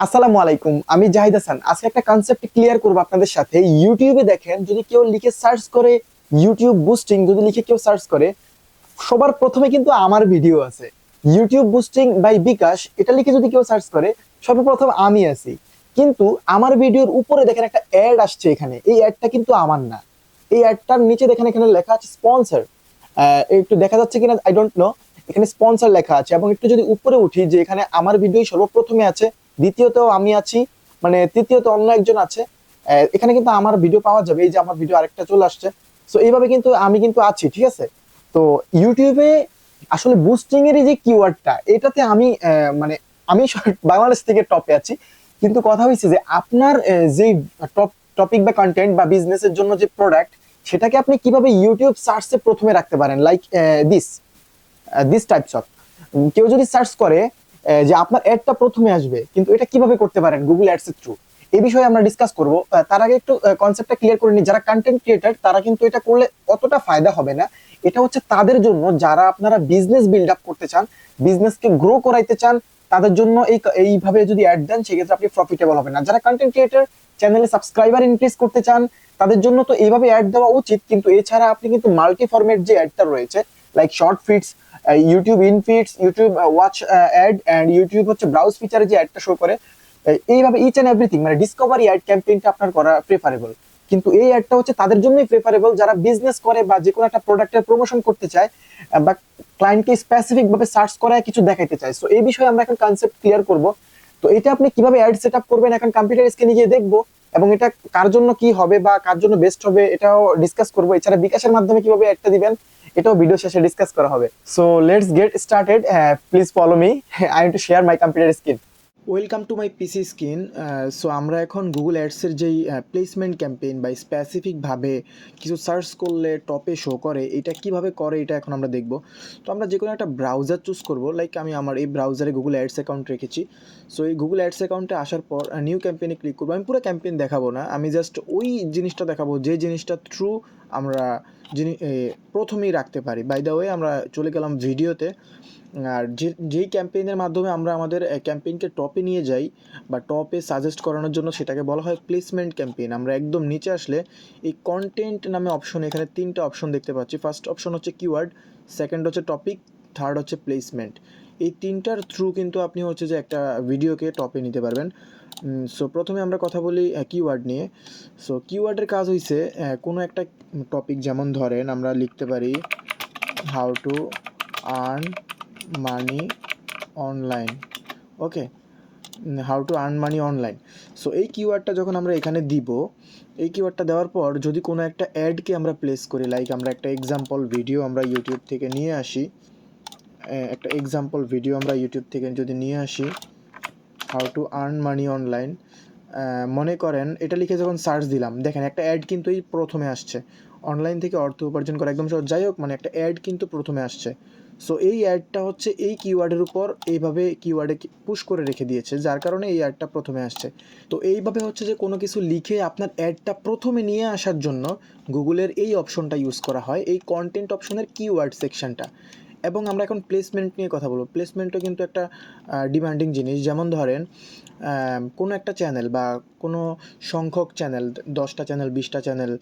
আসসালামু আলাইকুম, আমি জাহিদ হাসান। আজকে একটা কনসেপ্ট ক্লিয়ার করবো আপনাদের সাথে। ইউটিউবে দেখেন, যদি কেউ লিখে সার্চ করে ইউটিউব বুস্টিং, যদি লিখে কেউ সার্চ করে, সবার প্রথমে কিন্তু আমার ভিডিও আছে। ইউটিউব বুস্টিং বাই বিকাশ এটা লিখে যদি কেউ সার্চ করে, সর্বপ্রথম আমি আছি। কিন্তু আমার ভিডিওর উপরে দেখেন একটা অ্যাড আসছে, এখানে এই অ্যাডটা কিন্তু আমার না। এই অ্যাডটার নিচে দেখেন এখানে লেখা আছে স্পন্সর। একটু দেখা যাচ্ছে কিনা আই ডোন্ট নো। এখানে স্পন্সর লেখা আছে, এবং একটু যদি উপরে উঠি, যে এখানে আমার ভিডিও সর্বপ্রথমে আছে, দ্বিতীয়ত আমি আছি, মানে তৃতীয়ত অন্য একজন আছে। এখানে কিন্তু আমার ভিডিও পাওয়া যাবে, এই যে আমার ভিডিও আরেকটা চলে আসছে। তো এইভাবে কিন্তু আমি কিন্তু আছি, ঠিক আছে। তো ইউটিউবে আসলে বুস্টিং এর এই যে কিওয়ার্ডটা, এটাতে আমি মানে আমি বাংলাদেশ থেকে টপে আছি। কিন্তু কথা হয়েছে যে আপনার যে টপ টপিক বা কন্টেন্ট বা বিজনেসের জন্য যে প্রোডাক্ট, সেটাকে আপনি কিভাবে ইউটিউব সার্চে প্রথমে রাখতে পারেন, like this this types of. কেউ যদি সার্চ করে যে আপনার অ্যাডটা প্রথমে আসবে, কিন্তু এটা কিভাবে করতে পারেন গুগল অ্যাডস এর থ্রু, এই বিষয়ে আমরা ডিসকাস করব। তার আগে একটু কনসেপ্টটা ক্লিয়ার করে নিই। যারা কন্টেন্ট ক্রিয়েটর, তারা কিন্তু এটা করলে অতটা ফায়দা হবে না। এটা হচ্ছে তাদের জন্য যারা আপনারা বিজনেস বিল্ড আপ করতে চান, বিজনেসকে গ্রো করাইতে চান, তাদের জন্য এইভাবে যদি অ্যাড দেন, সেক্ষেত্রে আপনি প্রফিটেবল হবেন না। যারা কন্টেন্ট ক্রিয়েটর, চ্যানেলে সাবস্ক্রাইবার ইনক্রিজ করতে চান, তাদের জন্য তো এইভাবে অ্যাড দেওয়া উচিত। কিন্তু এছাড়া আপনি কিন্তু মাল্টি ফরম্যাট যে অ্যাডটা রয়েছে, like short feeds, YouTube in feeds, YouTube watch ad, and YouTube হচ্ছে ব্রাউজ ফিচারে যে অ্যাডটা শো করে, এইভাবে ইচ এন্ড এভরিথিং, মানে ডিসকভারি অ্যাড ক্যাম্পেইনটা আপনার করা প্রেফারেবল। কিন্তু এই অ্যাডটা হচ্ছে তাদের জন্যই প্রেফারেবল যারা বিজনেস করে বা যে কোনো একটা প্রোডাক্টের প্রমোশন করতে চায়, বা ক্লায়েন্টকে স্পেসিফিক ভাবে সার্চ করায় কিছু দেখাইতে চায়। সো এই বিষয়ে আমরা এখন কনসেপ্ট ক্লিয়ার করব। তো এটা আপনি কিভাবে অ্যাড সেট আপ করবেন, এখন কম্পিউটার স্ক্রিনে গিয়ে দেখবো, এবং এটা কার জন্য কি হবে বা কার জন্য বেস্ট হবে এটাও ডিসকাস করবো। এছাড়া বিকাশের মাধ্যমে কিভাবে অ্যাডটা দিবেন, এটাও ভিডিও শেষে ডিসকাস করা হবে। So let's get started, please follow me. I am to share my computer screen. Welcome to my PC screen. So আমরা এখন গুগল অ্যাডসের যেই প্লেসমেন্ট ক্যাম্পেইন বা স্পেসিফিকভাবে কিছু সার্চ করলে টপে শো করে, এটা কিভাবে করে এটা এখন আমরা দেখব। তো আমরা যে কোনো একটা ব্রাউজার চুজ করব, লাইক আমি আমার এই ব্রাউজারে গুগল অ্যাডস অ্যাকাউন্ট রেখেছি। সো এই গুগল অ্যাডস অ্যাকাউন্টে আসার পর নিউ ক্যাম্পেইনে ক্লিক করবো। আমি পুরো ক্যাম্পেইন দেখাবো না, আমি জাস্ট ওই জিনিসটা দেখাবো যে জিনিসটা থ্রু আমরা প্রথমেই রাখতে পারি। বাই দ্য ওয়ে, আমরা চলে গেলাম ভিডিওতে। আর যেই ক্যাম্পেইনের মাধ্যমে আমরা আমাদের ক্যাম্পেইনকে টপে নিয়ে যাই বা টপে সাজেস্ট করানোর জন্য, সেটাকে বলা হয় প্লেসমেন্ট ক্যাম্পেইন। আমরা একদম নিচে আসলে এই কন্টেন্ট নামে অপশন, এখানে তিনটা অপশন দেখতে পাচ্ছি। ফার্স্ট অপশন হচ্ছে কিওয়ার্ড, সেকেন্ড হচ্ছে টপিক, থার্ড হচ্ছে প্লেসমেন্ট। এই তিনটার থ্রু কিন্তু আপনি হচ্ছে যে একটা ভিডিওকে টপে নিতে পারবেন। সো প্রথমে আমরা কথা বলি কিওয়ার্ড নিয়ে। সো কিওয়ার্ডের কাজ হইছে কোনো একটা টপিক, যেমন ধরেন আমরা লিখতে পারি how to earn money online. Okay, how to earn money online. So এই কিওয়ার্ডটা যখন আমরা এখানে দিব, এই কিওয়ার্ডটা দেওয়ার পর যদি কোনো একটা অ্যাডকে আমরা প্লেস করি, লাইক আমরা একটা এক্সাম্পল ভিডিও আমরা ইউটিউব থেকে নিয়ে আসি, একটা এক্সাম্পল ভিডিও আমরা ইউটিউব থেকে যদি নিয়ে আসি, how to earn money online. মনে করেন এটা লিখে যখন সার্চ দিলাম, দেখেন একটা অ্যাড কিন্তু এই প্রথমে আসছে, অনলাইন থেকে অর্থ উপার্জন করা একদম সহজ। যাই হোক, মানে একটা অ্যাড কিন্তু প্রথমে আসছে। সো এই অ্যাডটা হচ্ছে এই কিওয়ার্ডের উপর এইভাবে কিওয়ার্ডে পুশ করে রেখে দিয়েছে, যার কারণে এই অ্যাডটা প্রথমে আসছে। তো এইভাবে হচ্ছে যে কোনো কিছু লিখে আপনার অ্যাডটা প্রথমে নিয়ে আসার জন্য গুগলের এই অপশনটা ইউজ করা হয়, এই কন্টেন্ট অপশনের কিওয়ার্ড সেকশনটা। এবং আমরা এখন প্লেসমেন্ট নিয়ে কথা বলবো। প্লেসমেন্টও কিন্তু একটা ডিমান্ডিং জিনিস। যেমন ধরেন কোনো একটা চ্যানেল বা কোনো সংখ্যক চ্যানেল, 10টা চ্যানেল, 20টা চ্যানেল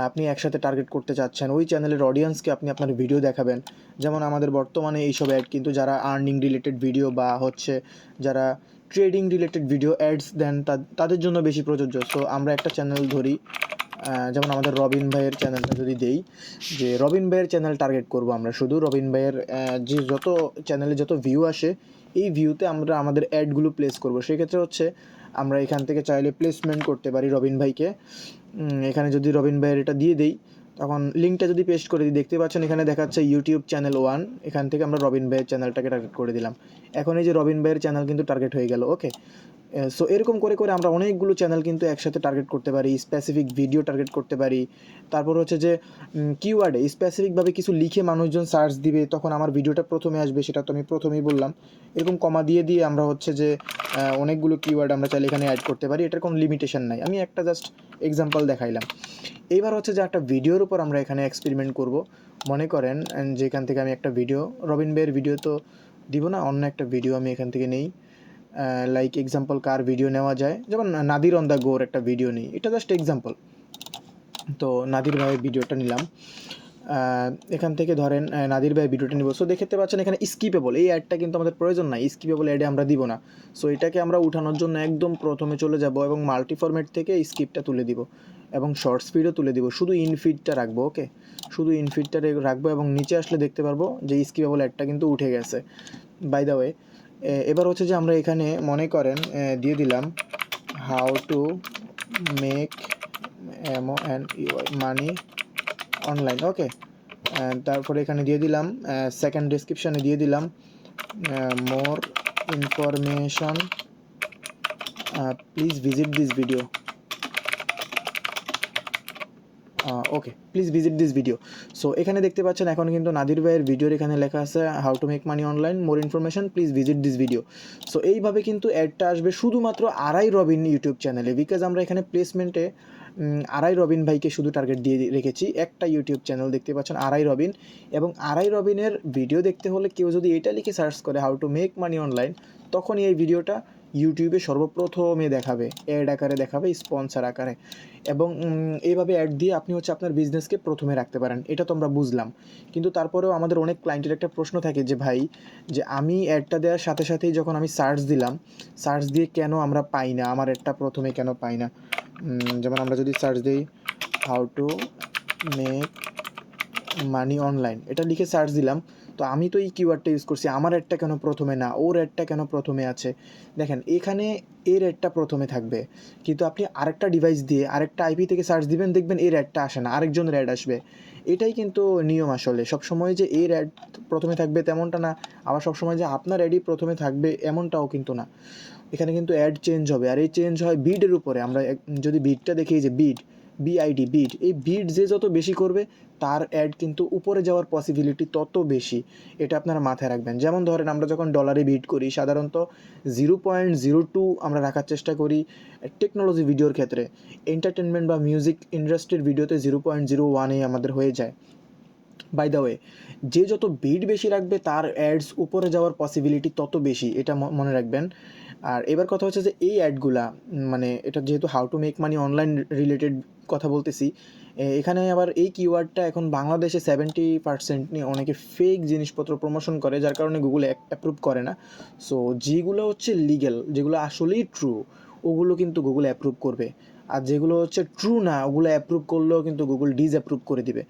আপনি একসাথে টার্গেট করতে চাচ্ছেন, ওই চ্যানেলের অডিয়েন্সকে আপনি আপনার ভিডিও দেখাবেন। যেমন আমাদের বর্তমানে এইসব অ্যাড কিন্তু যারা আর্নিং রিলেটেড ভিডিও বা হচ্ছে যারা ট্রেডিং রিলেটেড ভিডিও অ্যাডস দেন, তাদের জন্য বেশি প্রযোজ্য। সো আমরা একটা চ্যানেল ধরি, যেমন আমাদের রবিন ভাইয়ের চ্যানেলটা যদি দেই, যে রবিন ভাইয়ের চ্যানেল টার্গেট করব আমরা, শুধু রবিন ভাইয়ের যে যত চ্যানেলে যত ভিউ আসে, এই ভিউতে আমরা আমাদের অ্যাডগুলো প্লেস করব। সেক্ষেত্রে হচ্ছে আমরা এখান থেকে চাইলে প্লেসমেন্ট করতে পারি রবিন ভাইকে। এখানে যদি রবিন ভাইয়ের এটা দিয়ে দেই, তখন লিঙ্কটা যদি পেস্ট করে দিই, দেখতে পাচ্ছেন এখানে দেখাচ্ছে ইউটিউব চ্যানেল 1। এখান থেকে আমরা রবিন ভাইয়ের চ্যানেলটাকে টার্গেট করে দিলাম। এখন এই যে রবিন ভাইয়ের চ্যানেল কিন্তু টার্গেট হয়ে গেল। ওকে, সো এরকম করে করে আমরা অনেকগুলো চ্যানেল কিন্তু একসাথে টার্গেট করতে পারি, স্পেসিফিক ভিডিও টার্গেট করতে পারি। তারপর হচ্ছে যে কিওয়ার্ডে স্পেসিফিকভাবে কিছু লিখে মানুষজন সার্চ দিবে, তখন আমার ভিডিওটা প্রথমে আসবে, সেটা তো আমি প্রথমেই বললাম। এরকম কমা দিয়ে দিয়ে আমরা হচ্ছে যে অনেকগুলো কিওয়ার্ড আমরা চাইলে এখানে অ্যাড করতে পারি, এটার কোনো লিমিটেশন নাই। আমি একটা জাস্ট এক্সাম্পল দেখাইলাম। এইবার হচ্ছে যে একটা ভিডিওর উপর আমরা এখানে এক্সপেরিমেন্ট করব। মনে করেন যেখান থেকে আমি একটা ভিডিও, রবিন ভাইয়ের ভিডিও তো দিব না, অন্য একটা ভিডিও আমি এখান থেকে নেই। লাইক এক্সাম্পল কার ভিডিও নেওয়া যায়, যেমন নাদির অন দ্য গোর একটা ভিডিও নিই, এটা জাস্ট এক্সাম্পল। তো নাদির ভাইয়ের ভিডিওটা নিলাম, এখান থেকে ধরেন নাদির ভাই ভিডিওটা নিব। সো দেখতে পাচ্ছেন এখানে স্কিপেবল, এই অ্যাডটা কিন্তু আমাদের প্রয়োজন নাই, স্কিপেবল অ্যাডে আমরা দিব না। সো এটাকে আমরা উঠানোর জন্য একদম প্রথমে চলে যাব এবং মাল্টি ফরম্যাট থেকে স্কিপটা তুলে দিব এবং শর্ট স্পিডও তুলে দিব, শুধু ইনফিডটা রাখবো। ওকে, শুধু ইনফিডটা রাখবো এবং নিচে আসলে দেখতে পারবো যে স্কিপেবল অ্যাডটা কিন্তু উঠে গেছে। বাই দ্য ওয়ে, এবার হচ্ছে যে আমরা এখানে মনে করেন দিয়ে দিলাম how to make money online. Okay, তারপরে এখানে দিয়ে দিলাম সেকেন্ড ডেসক্রিপশানে দিয়ে দিলাম more information please visit this video. Okay, please visit this video. So এখানে দেখতে পাচ্ছেন এখন কিন্তু নাদির ভাইয়ের ভিডিওর এখানে লেখা আছে how to make money online, more information please visit this video. So এইভাবে কিন্তু অ্যাডটা আসবে শুধুমাত্র আড়াই রবিন ইউটিউব চ্যানেলে, বিকজ আমরা এখানে প্লেসমেন্টে আড়াই রবিন ভাইকে শুধু টার্গেট দিয়ে রেখেছি। একটা ইউটিউব চ্যানেল দেখতে পাচ্ছেন আড়াই রবিন, এবং আড়াই রবিনের ভিডিও দেখতে হলে কেউ যদি এটা লিখে সার্চ করে how to make money online, তখনই এই ভিডিওটা ইউটিউবে সর্বপ্রথমে দেখাবে, অ্যাড আকারে দেখাবে, স্পন্সর আকারে। এবং এইভাবে অ্যাড দিয়ে আপনি হচ্ছে আপনার বিজনেসকে প্রথমে রাখতে পারেন। এটা তো আমরা বুঝলাম, কিন্তু তারপরেও আমাদের অনেক ক্লায়েন্টের একটা প্রশ্ন থাকে যে ভাই, যে আমি অ্যাডটা দেওয়ার সাথে সাথেই যখন আমি সার্চ দিলাম, সার্চ দিয়ে কেন আমরা পাই না, আমার অ্যাডটা প্রথমে কেন পাই না। যেমন আমরা যদি সার্চ দিই how to make money online, এটা লিখে সার্চ দিলাম, তো আমি তো এই কিওয়ার্ডটা ইউজ করছি, আমার অ্যাডটা কেন প্রথমে না, ওর অ্যাডটা কেন প্রথমে আছে। দেখেন এখানে এর অ্যাডটা প্রথমে থাকবে, কিন্তু আপনি আরেকটা ডিভাইস দিয়ে আরেকটা আইপি থেকে সার্চ দিবেন, দেখবেন এর অ্যাডটা আসে না, আরেকজনের অ্যাড আসবে। এটাই কিন্তু নিয়ম আসলে, সবসময় যে এর অ্যাড প্রথমে থাকবে তেমনটা না, আবার সবসময় যে আপনার অ্যাডই প্রথমে থাকবে এমনটাও কিন্তু না। এখানে কিন্তু অ্যাড চেঞ্জ হবে, আর এই চেঞ্জ হয় বিডের উপরে। আমরা যদি বিডটা দেখি, যে বিআইডি বিড, এই বিড যে যত বেশি করবে তার অ্যাড কিন্তু উপরে যাওয়ার পসিবিলিটি তত বেশি, এটা আপনারা মাথায় রাখবেন। যেমন ধরেন আমরা যখন ডলারে বিড করি সাধারণত 0.02 আমরা রাখার চেষ্টা করি টেকনোলজি ভিডিওর ক্ষেত্রে, এন্টারটেনমেন্ট বা মিউজিক ইন্ডাস্ট্রির ভিডিওতে 0.01 আমাদের হয়ে যায়। বাই দ্য ওয়ে, যে যত বিট বেশি রাখবে তার অ্যাডস উপরে যাওয়ার পসিবিলিটি তত বেশি, এটা মনে রাখবেন। আর এবার কথা হচ্ছে যে এই অ্যাডগুলা, মানে এটা যেহেতু how to make money online related কথা বলতেছি, এখানে আবার এই কিওয়ার্ডটা এখন বাংলাদেশে 70% নিয়ে অনেকে ফেক জিনিসপত্র প্রমোশন করে, যার কারণে গুগল অ্যাপ্রুভ করে না। সো যেগুলো হচ্ছে লিগ্যাল, যেগুলো আসলেই ট্রু, ওগুলো কিন্তু গুগল অ্যাপ্রুভ করবে। আর যেগুলো হচ্ছে ট্রু না, ওগুলো অ্যাপ্রুভ করলেও কিন্তু গুগল ডিসঅ্যাপ্রুভ করে দিবে।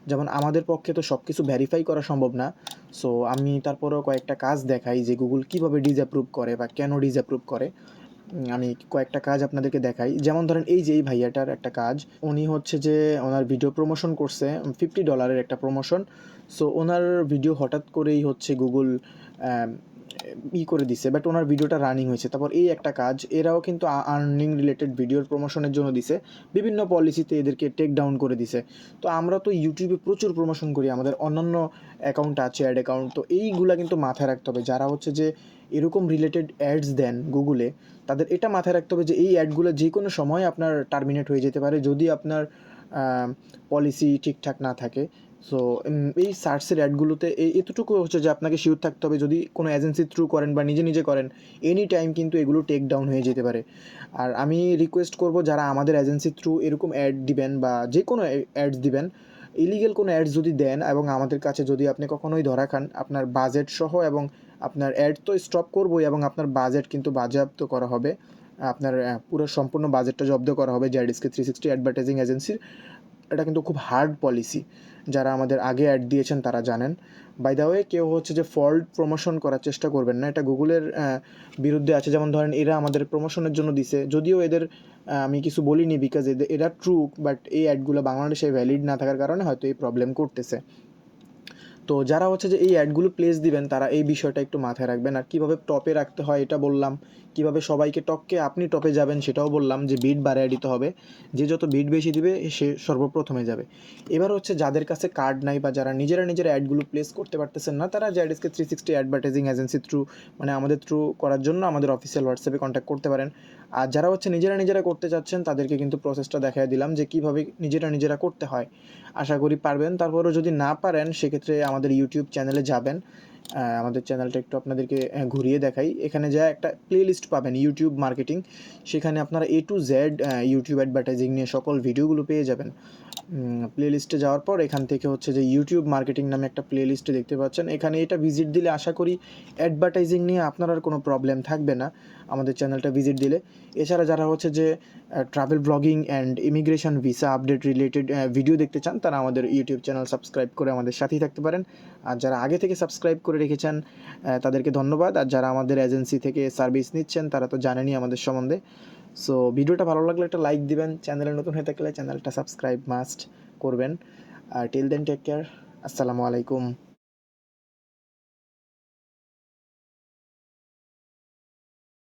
যেমন আমাদের পক্ষে তো সব কিছু ভেরিফাই করা সম্ভব না, সো আমি তারপরেও কয়েকটা কাজ দেখাই যে গুগল কীভাবে ডিসঅ্যাপ্রুভ করে বা কেন ডিসঅ্যাপ্রুভ করে। আমি কয়েকটা কাজ আপনাদেরকে দেখাই। যেমন ধরেন এই যে এই ভাইয়াটার একটা কাজ, উনি হচ্ছে যে ওনার ভিডিও প্রমোশন করছে $50 একটা প্রমোশন। সো ওনার ভিডিও হঠাৎ করেই হচ্ছে গুগল করে দিছে, বাট ওনার ভিডিওটা রানিং হয়েছে। তারপর এই একটা কাজ, এরাও কিন্তু আর্নিং রিলেটেড ভিডিওর প্রমোশনের জন্য দিছে, বিভিন্ন পলিসিতে এদেরকে টেক ডাউন করে দিছে। তো আমরা তো ইউটিউবে প্রচুর প্রমোশন করি, আমাদের অন্যান্য অ্যাকাউন্ট আছে, অ্যাড অ্যাকাউন্ট, তো এইগুলা কিন্তু মাথায় রাখতে হবে। যারা হচ্ছে যে এরকম রিলেটেড অ্যাডস দেন গুগলে, তাদের এটা মাথায় রাখতে হবে যে এই অ্যাডগুলো যে কোনো সময় আপনার টার্মিনেট হয়ে যেতে পারে যদি আপনার পলিসি ঠিকঠাক না থাকে। সো এই সার্চের অ্যাডগুলোতে এতটুকু হচ্ছে যে আপনাকে শিওর থাকতে হবে, যদি কোনো এজেন্সি থ্রু করেন বা নিজে নিজে করেন, এনি টাইম কিন্তু এগুলো টেক ডাউন হয়ে যেতে পারে। আর আমি রিকোয়েস্ট করব, যারা আমাদের এজেন্সি থ্রু এরকম অ্যাড দিবেন বা যে কোনো অ্যাডস দিবেন, ইলিগেল কোনো অ্যাডস যদি দেন এবং আমাদের কাছে যদি আপনি কখনোই ধরা খান, আপনার বাজেট সহ এবং আপনার অ্যাড তো স্টপ করবোই, এবং আপনার বাজেট কিন্তু বাজেয়াপ্ত করা হবে, আপনার পুরো সম্পূর্ণ বাজেটটা জব্দ করা হবে জেডিএসকে 360 অ্যাডভার্টাইজিং এজেন্সির। এটা কিন্তু খুব হার্ড পলিসি, যারা আমাদের আগে অ্যাড দিয়েছেন তারা জানেন। বাই দ্য ওয়ে, কেউ হচ্ছে যে ফল্ট প্রমোশন করার চেষ্টা করবেন না, এটা গুগলের বিরুদ্ধে আছে। যেমন ধরেন এরা আমাদের প্রমোশনের জন্য দিছে, যদিও এদের আমি কিছু বলিনি, বিকজ এরা ট্রু, বাট এই অ্যাডগুলো বাংলাদেশে ভ্যালিড না থাকার কারণে হয়তো এই প্রবলেম করতেছে। তো যারা হচ্ছে যে এই অ্যাডগুলো প্লেস দিবেন তারা এই বিষয়টা একটু মাথায় রাখবেন। আর কীভাবে টপে রাখতে হয় এটা বললাম, কীভাবে সবাইকে টপকে আপনি টপে যাবেন সেটাও বললাম, যে বিট বাড়ায় দিতে হবে, যে যত বিট বেশি দিবে সে সর্বপ্রথমে যাবে। এবার হচ্ছে যাদের কাছে কার্ড নাই বা যারা নিজেরা অ্যাডগুলো প্লেস করতে পারতেছেন না, তারা জেডিএসকে 360 অ্যাডভার্টাইজিং এজেন্সি থ্রু, মানে আমাদের থ্রু করার জন্য আমাদের অফিসিয়াল হোয়াটসঅ্যাপে কন্ট্যাক্ট করতে পারেন। আর যারা হচ্ছে নিজেরা করতে চাচ্ছেন তাদেরকে কিন্তু প্রসেসটা দেখাই দিলাম যে কীভাবে নিজেরা করতে হয়, আশা করি পারবেন। তারপরেও যদি না পারেন সেক্ষেত্রে আমাদের ইউটিউব চ্যানেলে যাবেন আমাদের চ্যানেলটা একটু আপনাদেরকে ঘুরিয়ে দেখাই। এখানে যা একটা প্লেলিস্ট পাবেন ইউটিউব মার্কেটিং, সেখানে আপনারা A to Z YouTube advertising নিয়ে সকল ভিডিওগুলো পেয়ে যাবেন। প্লেলিস্টে যাওয়ার পর এখান থেকে হচ্ছে যে ইউটিউব মার্কেটিং নামে একটা প্লেলিস্টে দেখতে পাচ্ছেন, এখানে এটা ভিজিট দিলে আশা করি অ্যাডভার্টাইজিং নিয়ে আপনার আর কোনো প্রবলেম থাকবে না আমাদের চ্যানেলটা ভিজিট দিলে। এছাড়া যারা হচ্ছে যে travel blogging and immigration visa update related video দেখতে চান, তারা আমাদের ইউটিউব চ্যানেল সাবস্ক্রাইব করে আমাদের সাথেই থাকতে পারেন। আর যারা আগে থেকে সাবস্ক্রাইব করে রেখেছেন তাদেরকে ধন্যবাদ। আর যারা আমাদের এজেন্সি থেকে সার্ভিস নিচ্ছেন তারা তো জানেনই আমাদের সম্বন্ধে। সো ভিডিওটা ভালো লাগলে একটা লাইক দিবেন, চ্যানেলে নতুন হয়ে থাকলে চ্যানেলটা সাবস্ক্রাইব মাস্ট করবেন। আর টিল দেন টেক কেয়ার, আসসালামু আলাইকুম।